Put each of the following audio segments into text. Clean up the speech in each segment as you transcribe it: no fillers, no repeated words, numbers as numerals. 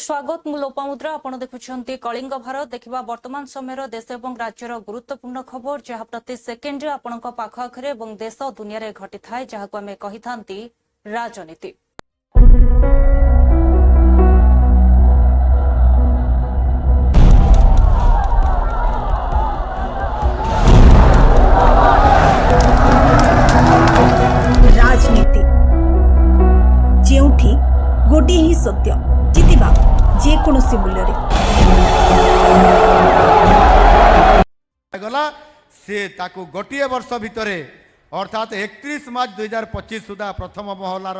स्वागत मु लोपामुद्रा आपण देखुछंती कलिंग भारत देखिबा वर्तमान समय देश और राज्यर गुरुत्वपूर्ण खबर जहाँ प्रति सेकेंड आपणक पाख आखरे और देश दुनिया रे घटी थाए जहाँ को आमे कहि थांती राजनीति। राजनीति जेउठी गोटे ही सत्य जितिबा जेकोसी मूल्य गला से ताकू गोटे वर्ष भितर अर्थात 31 मार्च 2025 सुधा प्रथम महलार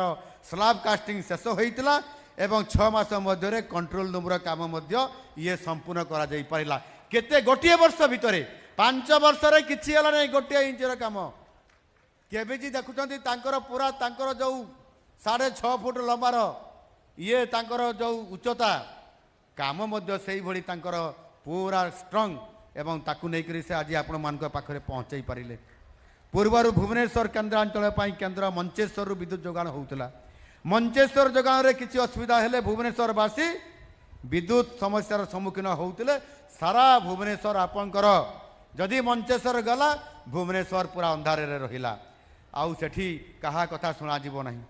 स्लाब कास्टिंग शेष होता एवं 6 मास मध्य कंट्रोल रूम काम ये संपूर्ण करा जाई परिला केते गोटे वर्ष भितर 5 वर्ष रे किछि हला नै गोटे इंचर काम केबेजी देखुछंती तांकर पूरा तांकर जो 6.5 फुट लंबार ये तांकर जो उच्चता काम मध्य सेही भली तांकर पूरा स्ट्रांग एवं ताकू नहीं से आज आपण मान पाखे पहुँचाई पारे पूर्वर भुवनेश्वर केन्द्रांचल केन्द्र मंचेश्वर विद्युत जोगाण होता मंचेश्वर जोगाण में किसी असुविधा हेले भुवनेश्वरवासी विद्युत समस्यार सम्मुखीन होते सारा भुवनेश्वर आपणकर जदि मंचेश्वर गला भुवनेश्वर पूरा अंधार रहिला आउ सेठी कहा कथा शुणा जीव नहीं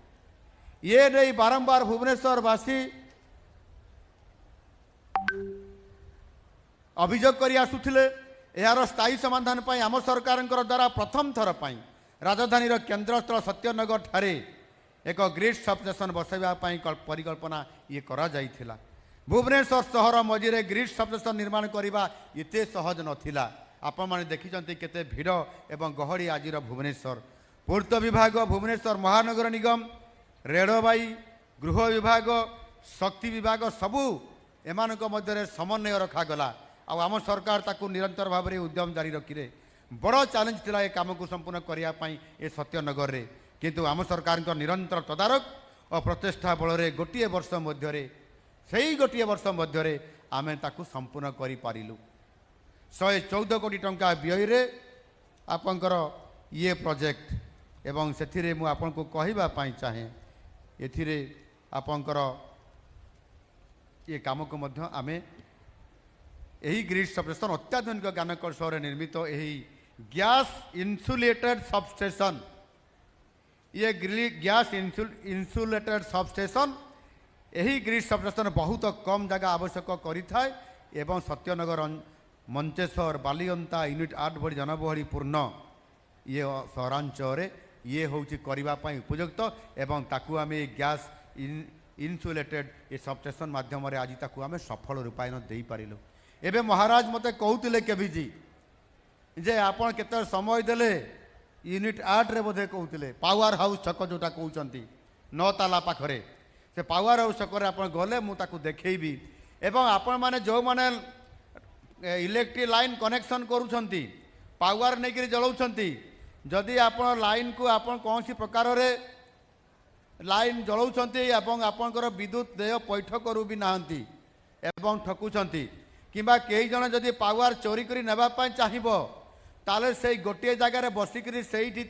ये नहीं बारंबार भुवनेश्वरवासी अभियोग कर आसुथिले यार स्थायी समाधान पर आम सरकार द्वारा प्रथम थर पर राजधानी केन्द्रस्थल सत्यनगर ठारे एक ग्रिड सबस्टेशन बसैवा परिकल्पना ये करा जाइथिला भुवनेश्वर सहर मझिरे ग्रिड सबस्टेशन निर्माण करने एते सहज नथिला आपण माने देखिचंती केते भीड़ एवं गहड़ी आजिर भुवनेश्वर पूर्त विभाग भुवनेश्वर महानगर निगम रेलवाई गृह विभाग शक्ति विभाग सबू एमानक मध्य समन्वय रखागला आम सरकार ताकू निरंतर भाव में उद्यम जारी रखिले बड़ चैलेंज थिला ए काम को संपूर्ण करने ए सत्यनगर रे किंतु आम सरकार निरंतर तदारक और प्रचेषा बल गोटे वर्ष मध्य से गोटे वर्ष मध्य आम ताकू संपूर्ण करूँ 114 कोटी टंका व्यय आपंकर ये प्रोजेक्ट एवं से आपन को कहवाई चाहे एथिरे आपंकर ये काम को मध्य आमे यही ग्रिड सबस्टेशन अत्याधुनिक ज्ञान कौशल निर्मित यही गैस इन्सुलेटेड सबस्टेशन ये गैस इन्सुलेटेड सबस्टेशन यही ग्रिड सबस्टेशन बहुत कम जगह आवश्यक करें एवं सत्यनगर मंचेश्वर बालियंता यूनिट 8 भली जनबहली पूर्ण ये सहरांचल ये हूँ करने उपयुक्त एवं ताकू आम गैस इन्सुलेटेड ये सबस्टेशन माध्यम आज ताकू आम सफल रूपायन दे पारिलु एबे महाराज मते कहते केबीजी जे आपण केते समय देले यूनिट 8 रे बोधे कहते पावर हाउस छक जोटा कहते 9 ताला पाखरे से पावर हाउस छक आपण गले मु ताकू देखैबी एवं आपण माने जो माने इलेक्ट्रिक लाइन कनेक्शन करूछंती पावर नै करी जळौछंती जदि आपण लाइन को आपण कोनसी प्रकार रे लाइन जळौछंती एवं आपणकर विद्युत देय पैठ करू भी नाहंती एवं ठकुछंती किंबा कई जन जदि पावर चोरी करी नेबापाई चाहिबो ताले से गोटे जगार बसिकरी सेठी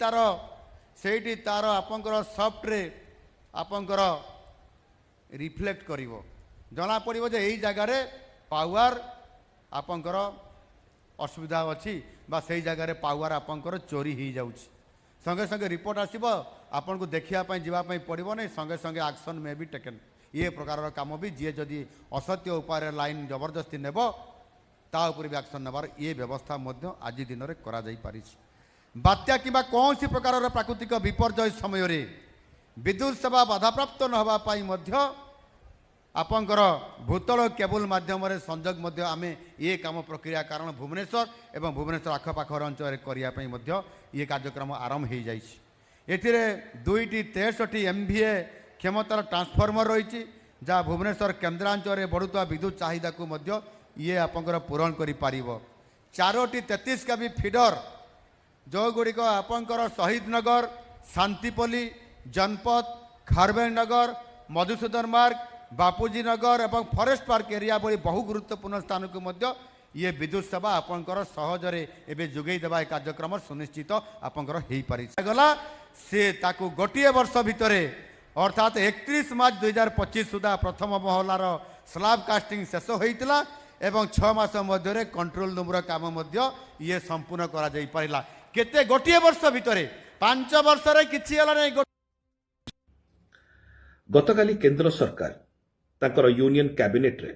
तार आपंकर सफ्ट रे आपंकर रिफ्लेक्ट करिवो जना पड़िबो जे एई जगार पावर आपंकर असुविधा अछि बा सेई जगार पावर आपंकर चोरी ही जाउछि संगे संगे रिपोर्ट आसीबो आपन को देखिया पई जीवा पई पड़िबो नै संगे संगे एक्शन में भी टेकन ये प्रकार काम भी जी जदि असत्य उपाय लाइन जबरदस्ती नेब तापर भी एक्शन नेबार ये व्यवस्था आज दिन में करा जाई पारी बात्या किंबा कौन सी प्रकार प्राकृतिक विपर्यय समय विद्युत सेवा बाधाप्राप्त नवाई आपंकर भूतल केबुल माध्यम संजोग आम ये काम प्रक्रिया कारण भुवनेश्वर एवं भुवनेश्वर आखपाखर अंचल करने ये कार्यक्रम आरंभ हो जाए दुईटी 63 MVA क्षमतार ट्रांसफॉर्मर रही जहाँ भुवनेश्वर केन्द्रांचल बढ़ुवा विद्युत चाहिदा को मध्य ये आपंकर पूरण कर पार 4टी 33 KV फीडर जो गुड़िक आपंकर शहीद नगर शांतिपल्ली जनपद खारबेल नगर मधुसूदन मार्ग बापूजी नगर एवं फॉरेस्ट पार्क एरिया भली बहु गुरुत्वपूर्ण स्थान को मध्य ये विद्युत सेवा आपंकर सहजरे एबे जोगई देवा कार्यक्रम सुनिश्चित आपंकर हो पारि गला से ताकू गोटे वर्ष भितर अर्थात 31 मार्च 2025 सुधा प्रथम महलार स्लाब कास्टिंग शेष होइतिला एवं 6 मास मध्य कंट्रोल रूम काम ये संपूर्ण करा जाई परिला केते गोटिए वर्ष भितरे 5 वर्ष रे किछि हला नै गतकाली केंद्र सरकार तांकर यूनियन कैबिनेट रे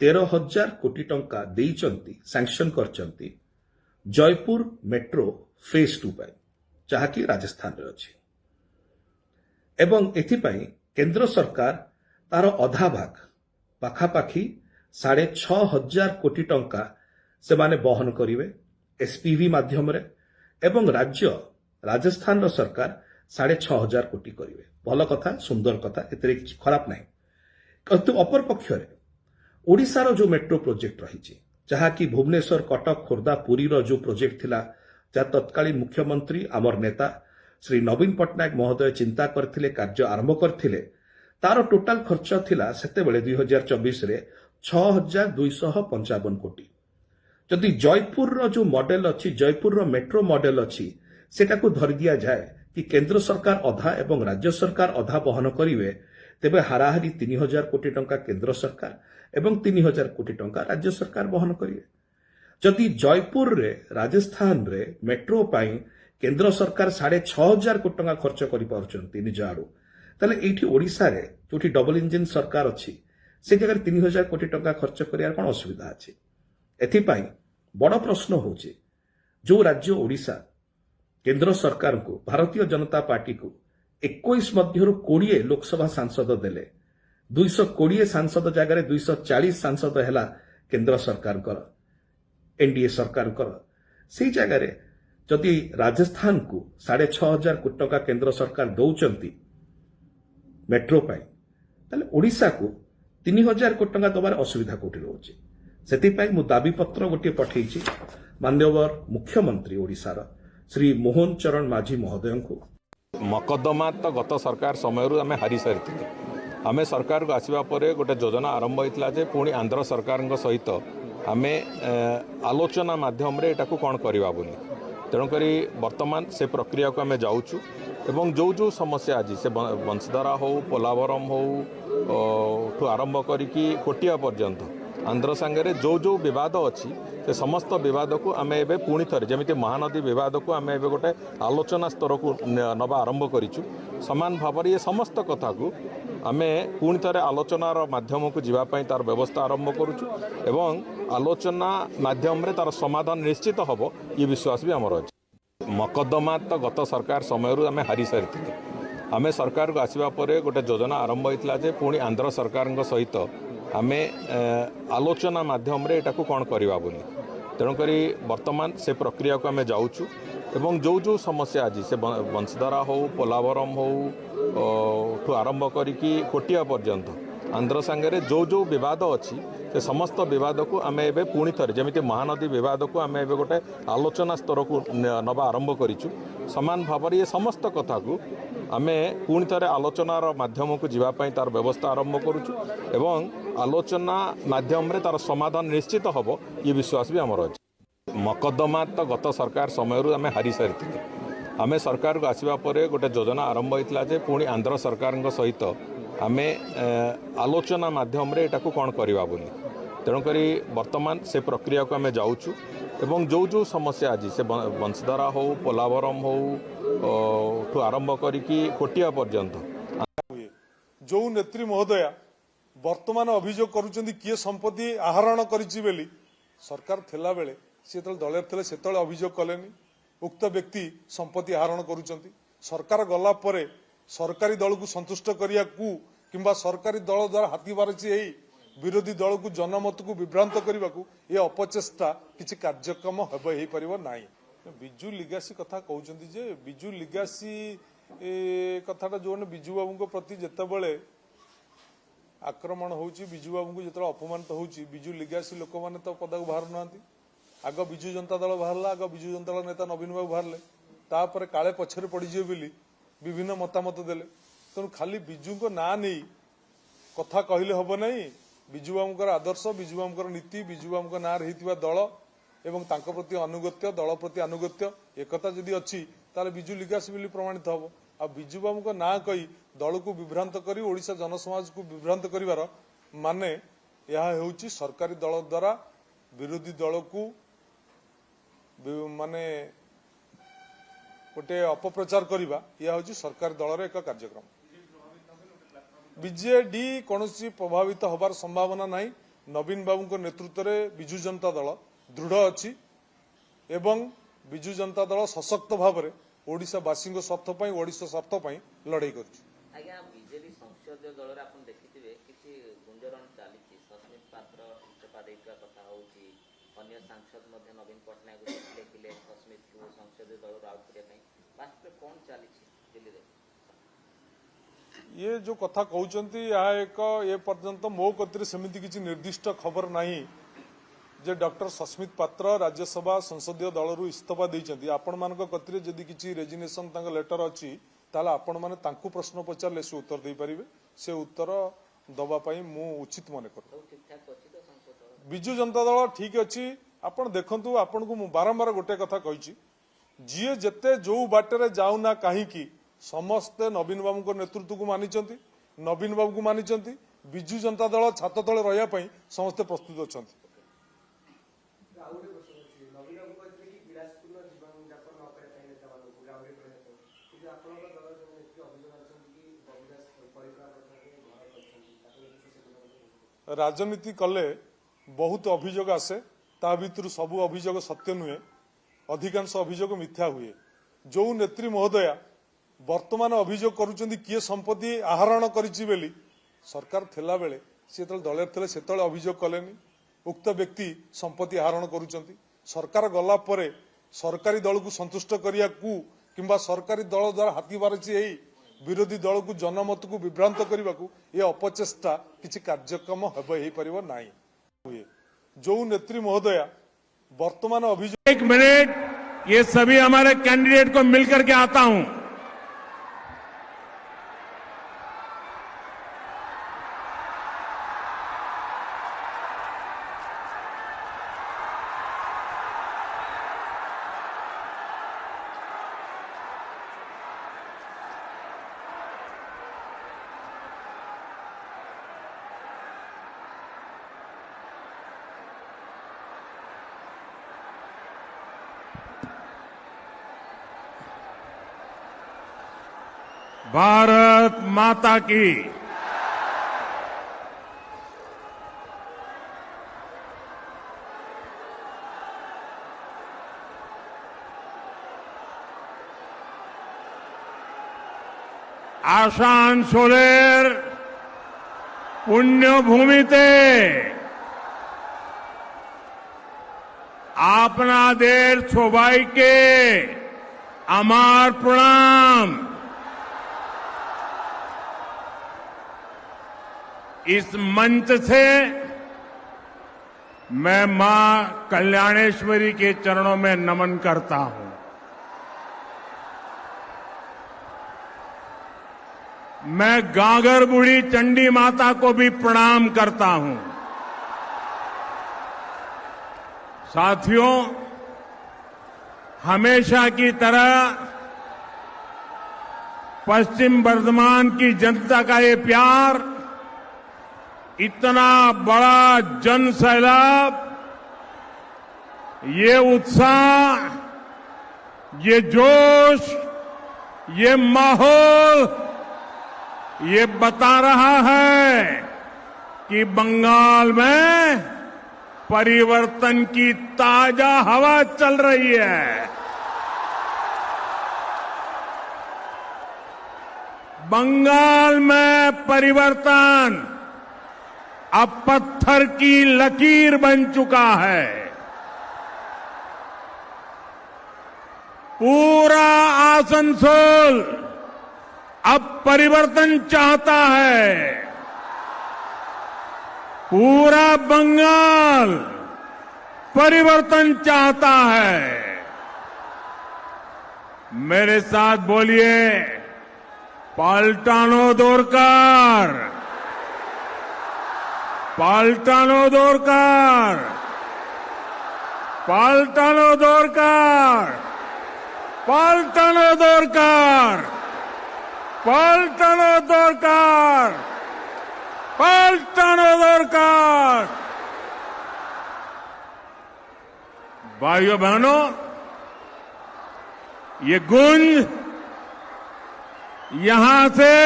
13,000 कोटी टंका देइचंती सैंक्शन करचंती जयपुर मेट्रो फेज 2 पाई जहाँकि राजस्थान रे अछि एवं एथिपाई केंद्र सरकार तार अधा भाग पाखापाखी 6,500 कोटी टंका से माने बहन करिवे एसपीवी माध्यम रे एवं राज्य राजस्थान रो सरकार 6,500 कोटी करिवे भल कथा सुंदर कथा एतरे किछि खराब नाही किंतु अपर पक्ष रे ओडिसा रो जो मेट्रो प्रोजेक्ट रही जहाँकि भुवनेश्वर कटक खोर्धा पुरी रो जो प्रोजेक्ट थिला जहाँ तत्कालीन मुख्यमंत्री आमर नेता श्री नवीन पट्टनायक महोदय चिंता करथिले कार्य आरंभ करथिले तार टोटाल खर्च थिला सेते बेले 2024 रे 6,255 कोटी जदि जयपुर रो जो मॉडल अछि जयपुर रो मेट्रो मॉडल अछि सेटा को धरि दिया जाए कि केंद्र सरकार अधा एवं राज्य सरकार अधा बहन करिवे तेबे हाराहारी 3,000 कोटी टंका केंद्र सरकार एवं 3,000 कोटी टंका राज्य सरकार बहन करिवे जदि जयपुर रे राजस्थान रे मेट्रो पाई केंद्र सरकार 6,500 कोटी टंका खर्च करि पारुचंती निज आडू ताले एठी ओडिसा रे जोठी डबल इंजिन सरकार अछि से जगह 3,000 कोटी टंका खर्च करियार कोन असुविधा अछि एथि पाई बड़ प्रश्न होछि जो राज्य ओडिसा केंद्र सरकार को भारतीय जनता पार्टी को 21 मध्यरु 20 लोकसभा सांसद देले 220 सांसद जगह 240 सांसद हैला केंद्र सरकार कर एनडीए सरकार कर से जगह जदि राजस्थान को 6,500 कोटी टंका केंद्र सरकार दौचंती मेट्रो पाई ताले ओडिसा को 3,000 कोटी टंका दबार असुविधा कोठी रहउछि सेतिपाई मु दाबी पत्र गोटे पठेइछि माननीय मुख्यमंत्री ओडिसार श्री मोहन चरण माझी महोदय को मकदमा तो गत सरकार समय आम हारी सारी आम सरकार को आसवा पर गोटे योजना आरंभ होता जे पुणी आंध्र सरकार सहित आम आलोचना माध्यम कौन करवा बोली तेणुक बर्तमान से प्रक्रिया को आम जाऊँ एवं जो जो समस्या आज से बंशधारा हो पोलावरम हो ठू आरंभ करी कोटिया पर्यंत आंध्र सांगे जो जो विवाद अच्छी से समस्त विवाद को आम एवं पुणी थे जमी महानदी विवाद को आम एवं गोटे आलोचना स्तर को नवा आरंभ करूँ सामान भाव ये समस्त कथा को आम पुणी थे आलोचनार माध्यम को जीवाई तार व्यवस्था आरंभ करुचु एवं आलोचना माध्यम तार समाधान निश्चित हम ये विश्वास भी आमर अच्छे मकदमा तो गत सरकार समय आम हारी सारी आम सरकार को आसवा पर गोटे योजना आरंभ होता जे पुणी आंध्र सरकार सहित आम आलोचना माध्यम कौन करवा बोली तेणुक बर्तमान से प्रक्रिया को आम जाऊँ एवं जो जो समस्या आज से बंशधारा हो पोलावरम हो ठू आरंभ करी कोटिया पर्यंत आंध्र सांगे जो जो विवाद अच्छी से समस्त विवाद को आम एवं पुणी थे जमी महानदी विवाद को आम एवं गोटे आलोचना स्तर को नवा आरंभ करूँ सामान भाव ये समस्त कथा को आम पुणी थे आलोचनार माध्यम को जीवाई तार व्यवस्था आरंभ करुचु एवं आलोचना माध्यम तार समाधान निश्चित हम ये विश्वास भी आमर अच्छे मकदमा तो गत सरकार समय आम हारी सारी आम सरकार को आसवा पर गोटे योजना आरंभ होता जे पुणी आंध्र सरकार सहित आम आलोचना माध्यम कौन करवा बोली तेणुक बर्तमान से प्रक्रिया को आम जाऊँ एवं जो जो समस्या आज से बंशधारा हो पोलावरम हो ठू आरंभ करी कोटिया पर्यंत जो नेत्री महोदया वर्तमान अभियोग करुचंदी किए संपत्ति आहरण करिछि बेली सरकार थिला बेले से दल थे से अभियोग कलेनी उक्त व्यक्ति संपत्ति आहरण करुचंती सरकार गला परे सरकारी दल को संतुष्ट करिया को किंबा सरकारी दल द्वारा हाथी बारछि विरोधी दल को जनमत को विभ्रांत करने को ये अपचेष्टा किसी कार्यक्रम हो पारिबो नाही बिजु लिगासी कथा कहउचंती जे बिजु लिगासी कथाटा जो बिजु बाबू प्रति जितेबले आक्रमण होउची बिजु बाबू को जिते अपमानित होउची बिजु लिगासी लोक मैंने तो पदा को बाहर नांती आग बिजु जनता दल बाहरला आग बिजु जनता दल नेता नवीन बाबू बाहरले तापर काले पछरे पड़ीजे बोली विभिन्न मतामत देले तेणु खाली बिजु को ना नहीं कथा कहले हब नहीं बिजु बाबूर आदर्श बिजु बाबूर नीति बिजु बाबू ना रही दल एवं तांको प्रति अनुगत्य दल प्रति अनुगत्य एकता जदि अच्छी ताले बिजु लिगासी बोली प्रमाणित हम आ बिजु बाबू ना कही दल को विभ्रांत करी ओडिशा जनसमाज को विभ्रांत करिवार माने यह हेउची सरकारी दल द्वारा विरोधी दल को माने गोटे अपप्रचार करवा यह हूँ सरकारी दलर एक कार्यक्रम। बीजेडी कौन प्रभावित होबार संभावना नहीं। नवीन बाबू नेतृत्व में विजु जनता दल दृढ़ अच्छी एवं विजु जनता दल सशक्त भाव में ओडिशावासी स्वार्थ ओडिशा स्वार्थ लड़ाई कर। आज्ञा बीजेपी संसदीय दल आप देखिए किसी गुंजरण चली सस्मित पात्र इस्तीफा देवा कथा होची अन्य सांसद नवीन पट्टनायक देखिले सस्मित को संसदीय दल आउट करने वास्तव में कौन चली दिल्ली में ये जो कथा कहते यह एक ये पर्यंत मो कति सेमती किसी निर्दिष्ट खबर नहीं जे डॉक्टर सस्मित पात्र राज्यसभा संसदीय दल इस्तीफा देते आपण मान कति जदि किसी रेजिग्नेशन लेटर अच्छी ताला आपण माने तांकु प्रश्न पचारे से उत्तर दे पारे से उत्तर दवाई मु उचित मन कर। विजु जनता दल ठीक अच्छी आपण देखंतु आपण को बारंबार गोटे कथा कही जी जेते जो बाटर जाऊना कहीं समस्ते नवीन बाबू नेतृत्व को मानी नवीन बाबू को मानी विजु जनता दल छात तले रही समस्ते प्रस्तुत अच्छा। राजनीति कले बहुत अभियोग आसे ता भितर सबू अभियोग सत्य नुहे अधिकांश अभियोग मिथ्या हुए। जो नेत्री महोदया वर्तमान अभियोग करुचंदी किए संपत्ति आहरण करिछि बेली सरकार थिला बेले से दल थे से अभियोग कलेनी उक्त व्यक्ति संपत्ति आहरण करुचंती सरकार गला परे सरकारी दल को संतुष्ट करिया को किंबा सरकारी दल द्वारा हाथी बारछि विरोधी दल को जनमत को विभ्रांत करने को ये अपचेष्टा किसी कार्यक्रम हो नहीं हुए। जो नेत्री महोदया वर्तमान अभियोग एक मिनट ये सभी हमारे कैंडिडेट को मिलकर के आता हूं। भारत माता की आशानसोलेर पुण्यभूमिते आपना देर सौभाग्य अमार प्रणाम। इस मंच से मैं मां कल्याणेश्वरी के चरणों में नमन करता हूं। मैं गागर बूढ़ी चंडी माता को भी प्रणाम करता हूं। साथियों, हमेशा की तरह पश्चिम बर्धमान की जनता का ये प्यार, इतना बड़ा जन सैलाब, ये उत्साह, ये जोश, ये माहौल, ये बता रहा है कि बंगाल में परिवर्तन की ताजा हवा चल रही है। बंगाल में परिवर्तन अब पत्थर की लकीर बन चुका है। पूरा आसनसोल अब परिवर्तन चाहता है। पूरा बंगाल परिवर्तन चाहता है। मेरे साथ बोलिए, पाल्टानो दोरकार, पाल्टानो दोरकार, पाल्टानो दोरकार, पाल्टानो दोरकार, पाल्टानो दोरकार, পাল্টানো দরকার। भाइयों बहनों, ये गुंज यहां से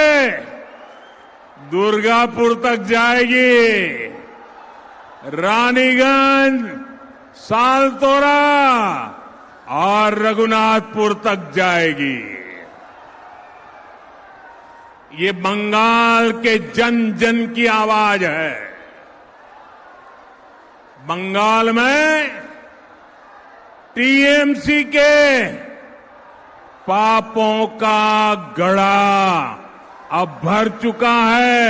दुर्गापुर तक जाएगी, रानीगंज, सालतोरा और रघुनाथपुर तक जाएगी। ये बंगाल के जन जन की आवाज है। बंगाल में टीएमसी के पापों का गड़ा अब भर चुका है।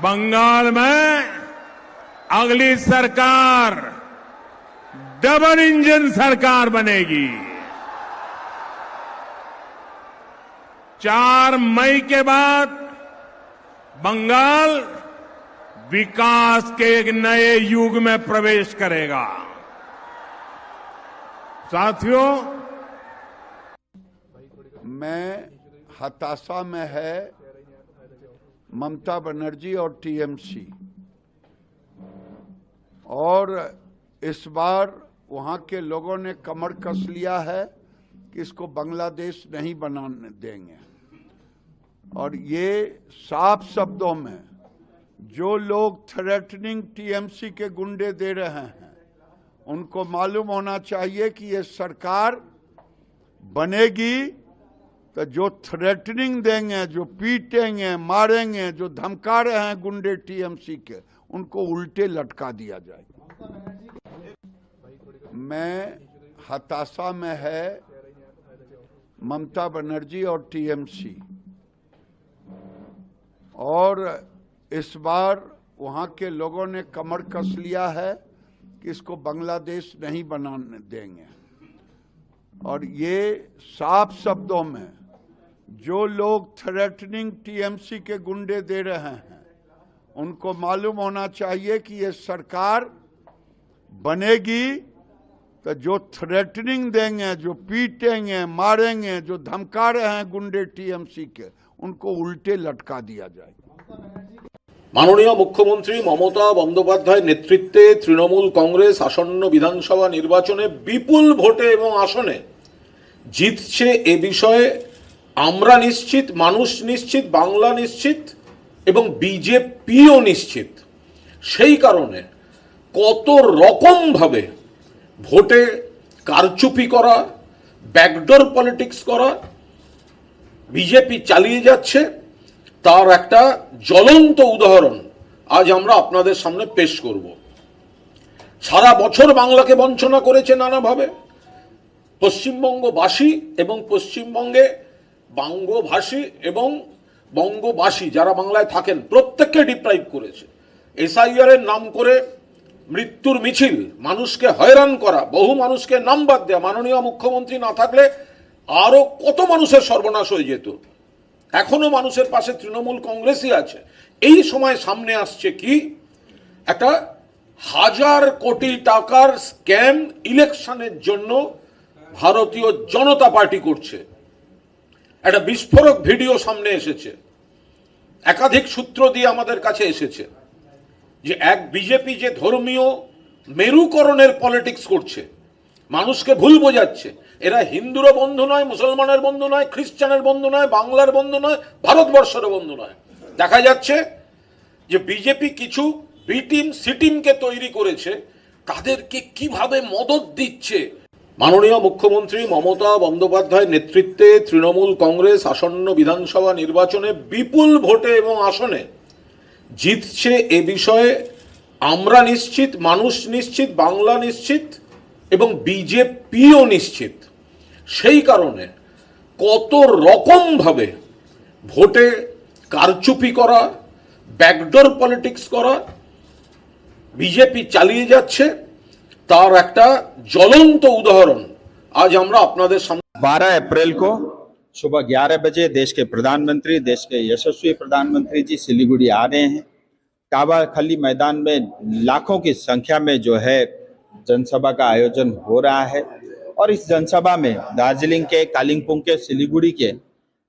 बंगाल में अगली सरकार डबल इंजन सरकार बनेगी। 4 मई के बाद बंगाल विकास के एक नए युग में प्रवेश करेगा। साथियों, मैं हताशा में है ममता बनर्जी और टीएमसी, और इस बार वहां के लोगों ने कमर कस लिया है कि इसको बांग्लादेश नहीं बनाने देंगे। और ये साफ शब्दों में जो लोग थ्रेटनिंग टीएमसी के गुंडे दे रहे हैं, उनको मालूम होना चाहिए कि ये सरकार बनेगी तो जो थ्रेटनिंग देंगे, जो पीटेंगे, मारेंगे, जो धमका रहे हैं गुंडे टीएमसी के, उनको उल्टे लटका दिया जाएगा। मैं हताशा में है ममता बनर्जी और टीएमसी, और इस बार वहां के लोगों ने कमर कस लिया है कि इसको बांग्लादेश नहीं बनाने देंगे। और ये साफ शब्दों में जो लोग थ्रेटनिंग टीएमसी के गुंडे दे रहे हैं, उनको मालूम होना चाहिए कि ये सरकार बनेगी तो जो थ्रेटनिंग देंगे, जो पीटेंगे, मारेंगे, जो धमका रहे हैं गुंडे टीएमसी के, उनको उल्टे लटका दिया जाएगा। মাননীয় মুখ্যমন্ত্রী মমতা বন্দ্যোপাধ্যায় নেতৃত্বে তৃণমূল কংগ্রেস আসন্ন বিধানসভা নির্বাচনে বিপুল ভোটে এবং আসনে জিতছে এ বিষয়ে আমরা নিশ্চিত, মানুষ নিশ্চিত, বাংলা নিশ্চিত এবং বিজেপিও নিশ্চিত। সেই কারণে কত রকম ভাবে ভোটে কারচুপি করা, ব্যাকডোর পলিটিক্স করা বিজেপি চালিয়ে যাচ্ছে তার একটা জ্বলন্ত উদাহরণ আজ আমরা আপনাদের সামনে পেশ করব। সারা বছর বাংলাকে বঞ্চনা করেছে নানাভাবে পশ্চিমবঙ্গবাসী এবং পশ্চিমবঙ্গে বঙ্গভাষী এবং বঙ্গবাসী যারা বাংলায় থাকেন প্রত্যেককে ডিপ্রাইভ করেছে। এসআইআর এর নাম করে মৃত্যুর মিছিল, মানুষকে হয়রান করা, বহু মানুষকে নাম বাদ দেওয়া। মাননীয় মুখ্যমন্ত্রী না থাকলে আরো কত মানুষের সর্বনাশ হয়ে যেত। এখনো মানুষের পাশে তৃণমূল কংগ্রেসই আছে। এই সময় সামনে আসছে কি একটা 1000 কোটি টাকার স্ক্যাম ইলেকশনের জন্য ভারতীয় জনতা পার্টি করছে। একটা বিস্ফোরক ভিডিও সামনে এসেছে, একাধিক সূত্র দিয়ে আমাদের কাছে এসেছে যে এক বিজেপি যে ধর্মীয় মেরুকরণের পলিটিক্স করছে, মানুষকে ভুল বোঝাচ্ছে। এরা হিন্দুরও বন্ধু নয়, মুসলমানের বন্ধু নয়, খ্রিস্টানের বন্ধু নয়, বাংলার বন্ধু নয়, ভারতবর্ষের বন্ধু নয়। দেখা যাচ্ছে যে বিজেপি কিছু বি টিম সি টিমকে তৈরি করেছে, তাদেরকে কিভাবে মদত দিচ্ছে। মাননীয় মুখ্যমন্ত্রী মমতা বন্দ্যোপাধ্যায় নেতৃত্বে তৃণমূল কংগ্রেস আসন্ন বিধানসভা নির্বাচনে বিপুল ভোটে এবং আসনে জিতছে এ বিষয়ে আমরা নিশ্চিত, মানুষ নিশ্চিত, বাংলা নিশ্চিত এবং বিজেপিও নিশ্চিত। সেই কারণে কত রকম ভাবে ভোটে কারচুপি করা, ব্যাকডোর পলিটিক্স করা বিজেপি চালিয়ে যাচ্ছে তার একটা জ্বলন্ত উদাহরণ আজ আমরা আপনাদের সামনে। 12 अप्रैल को सुबह 11 बजे देश के प्रधानमंत्री, देश के यशस्वी प्रधानमंत्री जी सिलीगुड़ी आ रहे हैं। काबा खली मैदान में लाखों की संख्या में जो है जनसभा का आयोजन हो रहा है और इस जनसभा में दार्जिलिंग के, कालिंपोंग के, सिलीगुड़ी के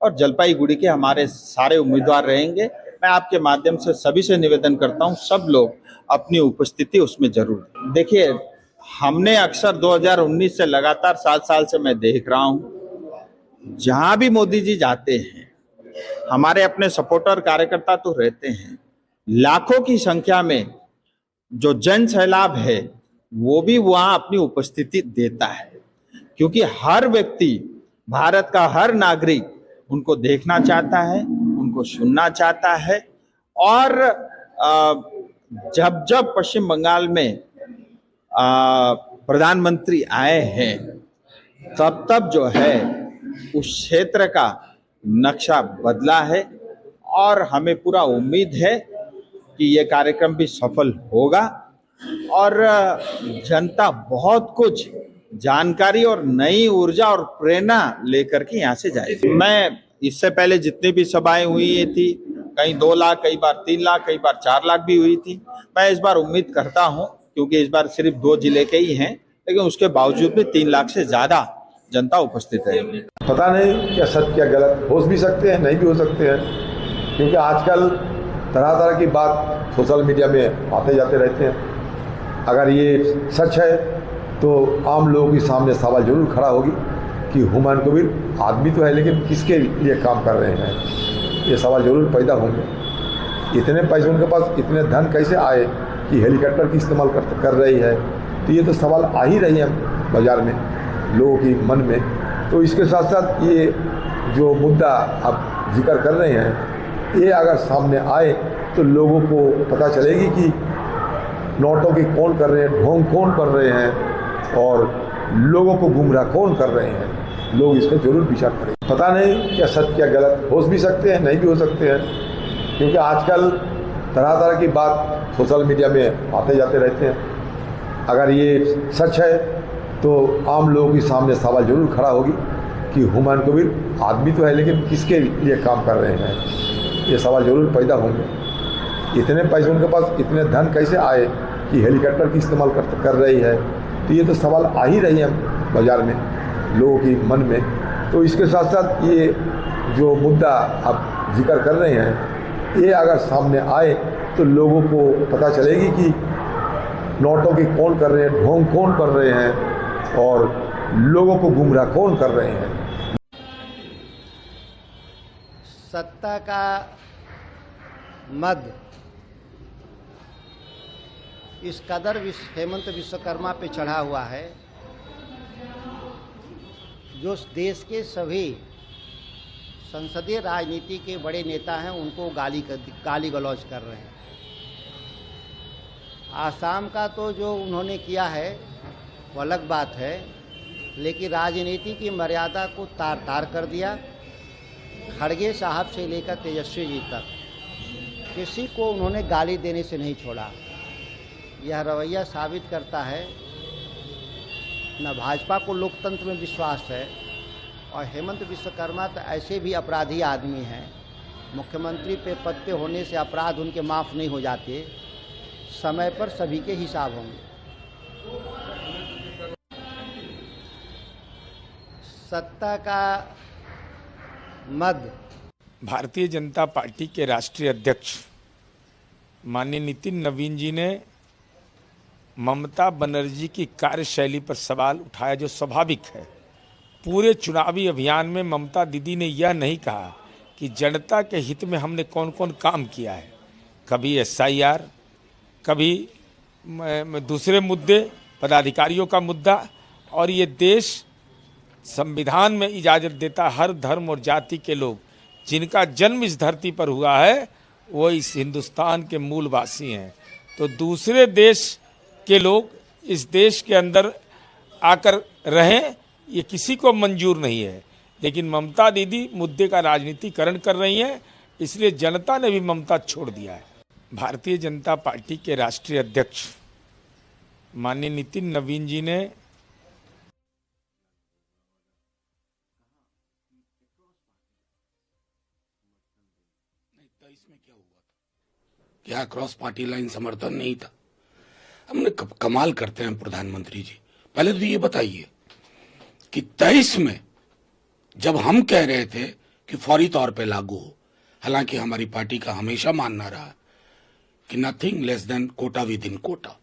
और जलपाईगुड़ी के हमारे सारे उम्मीदवार रहेंगे। मैं आपके माध्यम से सभी से निवेदन करता हूं, सब लोग अपनी उपस्थिति उसमें जरूर दें। देखिए, हमने अक्सर 2019 से लगातार 7 साल से मैं देख रहा हूं, जहां भी मोदी जी जाते हैं, हमारे अपने सपोर्टर कार्यकर्ता तो रहते हैं, लाखों की संख्या में जो जन सैलाब है वो भी वहां अपनी उपस्थिति देता है, क्योंकि हर व्यक्ति, भारत का हर नागरिक उनको देखना चाहता है, उनको सुनना चाहता है। और जब जब पश्चिम बंगाल में प्रधानमंत्री आए हैं, तब तब जो है उस क्षेत्र का नक्शा बदला है और हमें पूरा उम्मीद है कि ये कार्यक्रम भी सफल होगा और जनता बहुत कुछ जानकारी और नई ऊर्जा और प्रेरणा लेकर के यहाँ से जाएगी। मैं इससे पहले जितनी भी सभाएं हुई थी, कहीं 2 लाख, कई बार 3 लाख, कई बार 4 लाख भी हुई थी। मैं इस बार उम्मीद करता हूं, क्योंकि इस बार सिर्फ 2 जिले के ही हैं, लेकिन उसके बावजूद भी 3 लाख से ज्यादा जनता उपस्थित है। पता नहीं क्या सच क्या गलत, हो भी सकते हैं, नहीं भी हो सकते हैं, क्योंकि आजकल तरह तरह की बात सोशल मीडिया में आते जाते रहते हैं। अगर ये सच है तो आम लोगों के सामने सवाल जरूर खड़ा होगी कि हुमायूं कबीर आदमी तो है, लेकिन किसके लिए काम कर रहे हैं, ये सवाल जरूर पैदा होंगे। इतने पैसे उनके पास, इतने धन कैसे आए कि हेलीकॉप्टर की इस्तेमाल कर रही है, तो ये तो सवाल आ ही रही है बाजार में, लोगों की मन में। तो इसके साथ साथ ये जो मुद्दा आप जिक्र कर रहे हैं, ये अगर सामने आए तो लोगों को पता चलेगी कि नोटों की कौन कर रहे हैं, ढोंग कौन कर रहे हैं और लोगों को गुमराह कौन कर रहे हैं। लोग इस पर जरूर विचार करें। पता नहीं क्या सच क्या गलत, हो भी सकते हैं, नहीं भी हो सकते हैं, क्योंकि आजकल तरह तरह की बात सोशल मीडिया में आते जाते रहते हैं। अगर ये सच है तो आम लोगों के सामने सवाल जरूर खड़ा होगी कि हुमायूं कबीर आदमी तो है, लेकिन किसके लिए काम कर रहे हैं, ये सवाल जरूर पैदा होंगे। इतने पैसे उनके पास, इतने धन कैसे आए कि हेलीकॉप्टर की इस्तेमाल कर रही है, तो ये तो सवाल आ ही रही है बाजार में, लोगों की मन में। तो इसके साथ साथ ये जो मुद्दा आप जिक्र कर रहे हैं, ये अगर सामने आए तो लोगों को पता चलेगी कि नोटों की कौन कर रहे हैं, ढोंग कौन कर रहे हैं और लोगों को गुमराह कौन कर रहे हैं। सत्ता का मद इस कदर हेमंत विश्वकर्मा पे चढ़ा हुआ है, जो देश के सभी संसदीय राजनीति के बड़े नेता हैं उनको गाली गलौज कर रहे हैं। आसाम का तो जो उन्होंने किया है वो अलग बात है, लेकिन राजनीति की मर्यादा को तार तार कर दिया। खड़गे साहब से लेकर तेजस्वी जी तक किसी को उन्होंने गाली देने से नहीं छोड़ा। यह रवैया साबित करता है न भाजपा को लोकतंत्र में विश्वास है, और हेमंत विश्वकर्मा तो ऐसे भी अपराधी आदमी हैं। मुख्यमंत्री पे पद पे होने से अपराध उनके माफ़ नहीं हो जाते, समय पर सभी के हिसाब होंगे। सत्ता का मद भारतीय जनता पार्टी के राष्ट्रीय अध्यक्ष माननीय नितिन नवीन जी ने ममता बनर्जी की कार्यशैली पर सवाल उठाया, जो स्वाभाविक है। पूरे चुनावी अभियान में ममता दीदी ने यह नहीं कहा कि जनता के हित में हमने कौन कौन काम किया है। कभी SIR, कभी दूसरे मुद्दे, पदाधिकारियों का मुद्दा। और ये देश संविधान में इजाज़त देता हर धर्म और जाति के लोग जिनका जन्म इस धरती पर हुआ है वो इस हिंदुस्तान के मूलवासी हैं। तो दूसरे देश के लोग इस देश के अंदर आकर रहें, ये किसी को मंजूर नहीं है। लेकिन ममता दीदी मुद्दे का राजनीतिकरण कर रही हैं, इसलिए जनता ने भी ममता छोड़ दिया है। भारतीय जनता पार्टी के राष्ट्रीय अध्यक्ष माननीय नितिन नवीन जी ने क्या क्रॉस पार्टी लाइन समर्थन नहीं था। हमने कमाल करते हैं प्रधानमंत्री जी। पहले तो ये बताइए कि 23 में जब हम कह रहे थे कि फौरी तौर पे लागू हो। हालांकि हमारी पार्टी का हमेशा मानना रहा कि nothing less than quota within quota.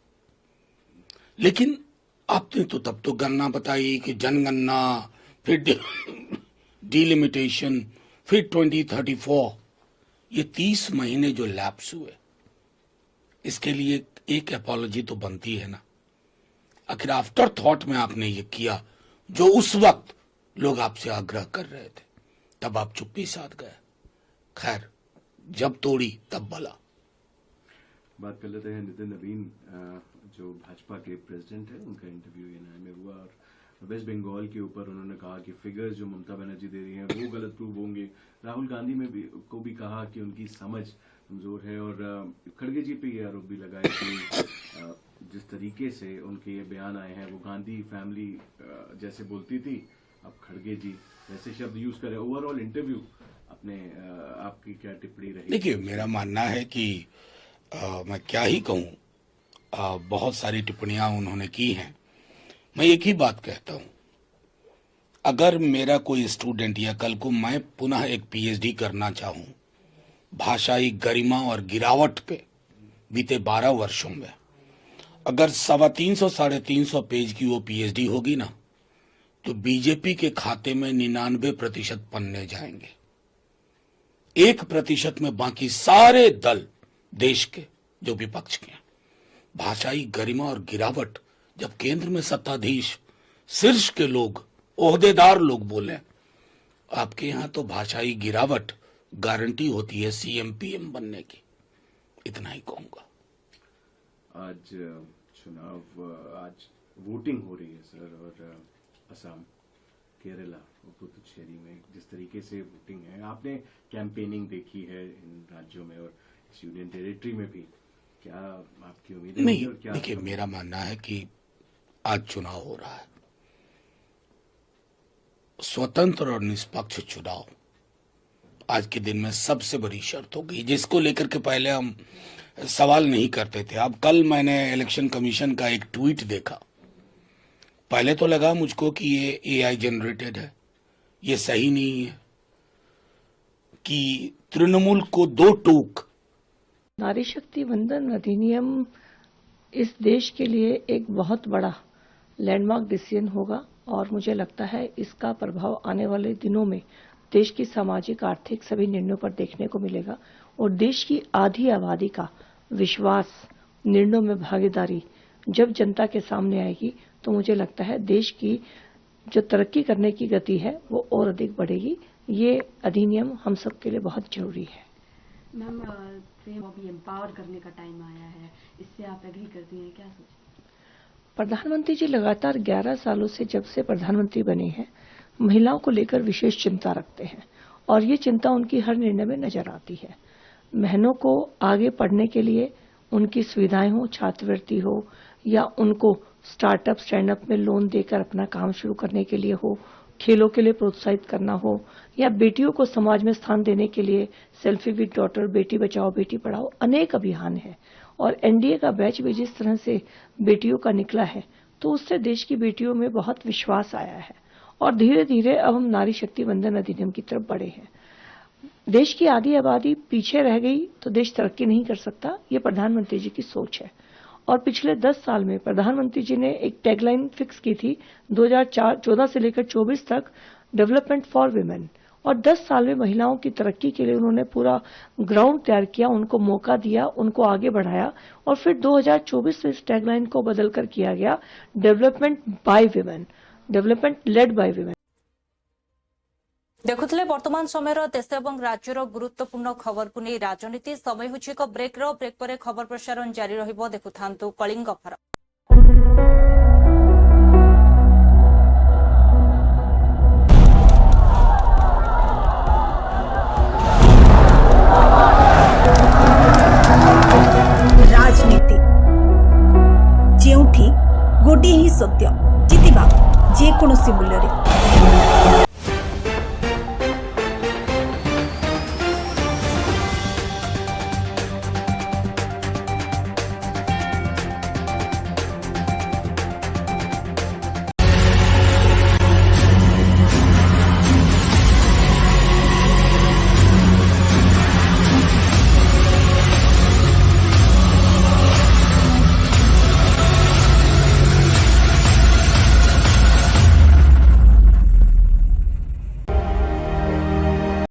लेकिन आपने तो तब तो गणना बताई कि जनगणना, फिर डिलिमिटेशन, फिर 2034, ये 30 महीने जो लैप्स हुए, इसके लिए एक अपॉलॉजी तो बनती है ना। आखिर आफ्टर थॉट में आपने ये किया जो उस वक्त लोग आपसे आग्रह कर रहे थे, तब आप चुप्पी साध गए। खैर, जब तोड़ी तब भला। बात कर लेते हैं नितिन नवीन, जो भाजपा के प्रेसिडेंट है, उनका इंटरव्यू एएनआई में हुआ और वेस्ट बंगाल के ऊपर उन्होंने कहा कि फिगर्स जो ममता बनर्जी दे रही हैं वो गलत प्रूव होंगे। राहुल गांधी को भी कहा कि उनकी समझ कमजोर है और खड़गे जी पे ये आरोप भी लगाए कि जिस तरीके से उनके ये बयान आए हैं वो गांधी फैमिली जैसे बोलती थी, अब खड़गे जी जैसे शब्द यूज करें। ओवरऑल इंटरव्यू अपने आपकी क्या टिप्पणी रही? देखिए, मेरा मानना है कि मैं क्या ही कहूँ, बहुत सारी टिप्पणियां उन्होंने की हैं। मैं एक ही बात कहता हूं, अगर मेरा कोई स्टूडेंट या कल को मैं पुनः एक पीएचडी करना चाहूं भाषाई गरिमा और गिरावट पे बीते 12 वर्षों में, अगर 350 350 पेज की वो पीएचडी होगी ना, तो बीजेपी के खाते में 99% पन्ने जाएंगे। 1% में बाकी सारे दल देश के जो विपक्ष के। भाषाई गरिमा और गिरावट जब केंद्र में सत्ताधीश, शीर्ष के लोग, ओहदेदार लोग बोले, आपके यहां तो भाषाई गिरावट गारंटी होती है सीएम पीएम बनने की। इतना ही कहूंगा। आज चुनाव, आज वोटिंग हो रही है सर, और असम, केरला और पुदुचेरी में जिस तरीके से वोटिंग है, आपने कैंपेनिंग देखी है इन राज्यों में और इस यूनियन टेरिटरी में भी, क्या आपकी उम्मीद है? नहीं, देखिए, मेरा मानना है कि आज चुनाव हो रहा है, स्वतंत्र और निष्पक्ष चुनाव आज के दिन में सबसे बड़ी शर्त हो गई, जिसको लेकर के पहले हम सवाल नहीं करते थे। अब कल मैंने इलेक्शन कमीशन का एक ट्वीट देखा, पहले तो लगा मुझको कि ये एआई जनरेटेड है, ये सही नहीं है, कि तृणमूल को 2 टूक। नारी शक्ति वंदन अधिनियम इस देश के लिए एक बहुत बड़ा लैंडमार्क डिसीजन होगा और मुझे लगता है इसका प्रभाव आने वाले दिनों में देश की सामाजिक, आर्थिक सभी निर्णयों पर देखने को मिलेगा और देश की आधी आबादी का विश्वास, निर्णयों में भागीदारी जब जनता के सामने आएगी तो मुझे लगता है देश की जो तरक्की करने की गति है वो और अधिक बढ़ेगी। ये अधिनियम हम सब के लिए बहुत जरूरी है। मैम, अभी एम्पावर करने का टाइम आया है, इससे आप एग्री करती हैं? क्या सोचते हैं? प्रधानमंत्री जी लगातार 11 सालों से जब से प्रधानमंत्री बने हैं, महिलाओं को लेकर विशेष चिंता रखते हैं और ये चिंता उनकी हर निर्णय में नजर आती है। बहनों को आगे पढ़ने के लिए उनकी सुविधाएं हो, छात्रवृत्ति हो या उनको स्टार्टअप, स्टैंडअप में लोन देकर अपना काम शुरू करने के लिए हो, खेलों के लिए प्रोत्साहित करना हो या बेटियों को समाज में स्थान देने के लिए selfie with daughter, Beti Bachao Beti Padhao, अनेक अभियान है। और एनडीए का बैच भी जिस तरह से बेटियों का निकला है तो उससे देश की बेटियों में बहुत विश्वास आया है और धीरे धीरे अब हम नारी शक्ति वंदन अधिनियम की तरफ बढ़े हैं। देश की आधी आबादी पीछे रह गई तो देश तरक्की नहीं कर सकता, ये प्रधानमंत्री जी की सोच है। और पिछले 10 साल में प्रधानमंत्री जी ने एक टैगलाइन फिक्स की थी 2014 से लेकर 24 तक, डेवलपमेंट फॉर विमेन, और 10 साल में महिलाओं की तरक्की के लिए उन्होंने पूरा ग्राउंड तैयार किया, उनको मौका दिया, उनको आगे बढ़ाया और फिर 2024 में इस टैगलाइन को बदलकर किया गया development by women, development led by women. देखुले वर्तमान समय देश और राज्यर गुरुत्वपूर्ण खबर को नहीं राजनीति समय होछि एक ब्रेक पर खबर प्रसारण जारी रहिबो। देखुथांतु कलिंग भारत। राजनीति जेउठी गोटे ही सत्य जितिबा जे कोनोसी मूल्य रे।